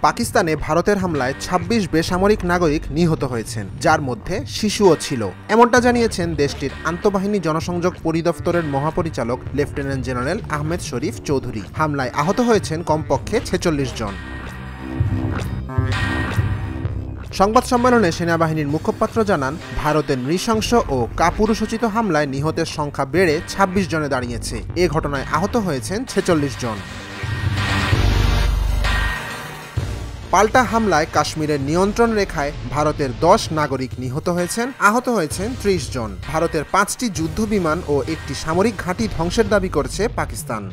পাকিস্তানে ভারতের হামলায় ২৬ বেসামরিক নাগরিক নিহত হয়েছেন, যার মধ্যে শিশুও ছিল। এমনটা জানিয়েছেন দেশটির আন্তঃবাহিনী জনসংযোগ পরিদপ্তরের মহাপরিচালক লেফটেন্যান্ট জেনারেল আহমেদ শরীফ চৌধুরী। হামলায় আহত হয়েছেন কমপক্ষে ৪৬ জন। সংবাদ সম্মেলনে সেনাবাহিনীর মুখপাত্র জানান, ভারতের নৃশংস ও কাপুরুষোচিত হামলায় নিহতের সংখ্যা বেড়ে ২৬ জনে দাঁড়িয়েছে। এ ঘটনায় আহত হয়েছেন ৪৬ জন। পাল্টা হামলায় কাশ্মীরের নিয়ন্ত্রণ রেখায় ভারতের ১০ নাগরিক নিহত হয়েছেন, আহত হয়েছেন ৩০ জন। ভারতের ৫টি যুদ্ধ বিমান ও একটি সামরিক ঘাঁটি ধ্বংসের দাবি করছে পাকিস্তান।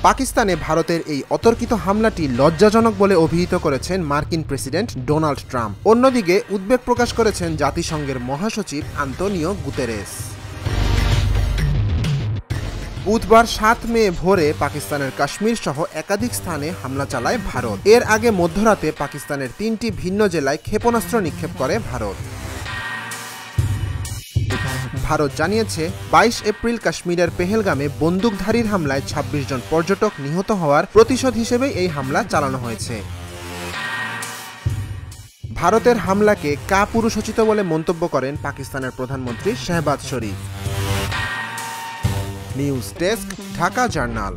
পাকিস্তানে ভারতের এই অতর্কিত হামলাটি লজ্জাজনক বলে অভিহিত করেছেন মার্কিন প্রেসিডেন্ট ডোনাল্ড ট্রাম্প। অন্যদিকে উদ্বেগ প্রকাশ করেছেন জাতিসংঘের মহাসচিব আন্তোনিও গুতেরেস। বুধবার ৭ মে ভোরে পাকিস্তানের কাশ্মীর সহ একাধিক স্থানে হামলা চালায় ভারত। এর আগে মধ্যরাতে পাকিস্তানের ৩টি ভিন্ন জেলায় ক্ষেপণাস্ত্র নিক্ষেপ করে ভারত। ভারত জানিয়েছে ২২ এপ্রিল কাশ্মীরের পেহেলগামে বন্দুকধারীর হামলায় ২৬ জন পর্যটক নিহত হওয়ার প্রতিশোধ হিসেবে এই হামলা চালানো হয়েছে। ভারতের হামলাকে কাপুরুষোচিত বলে মন্তব্য করেন পাকিস্তানের প্রধানমন্ত্রী Shahbaz Sharif. News desk, Dhaka journal.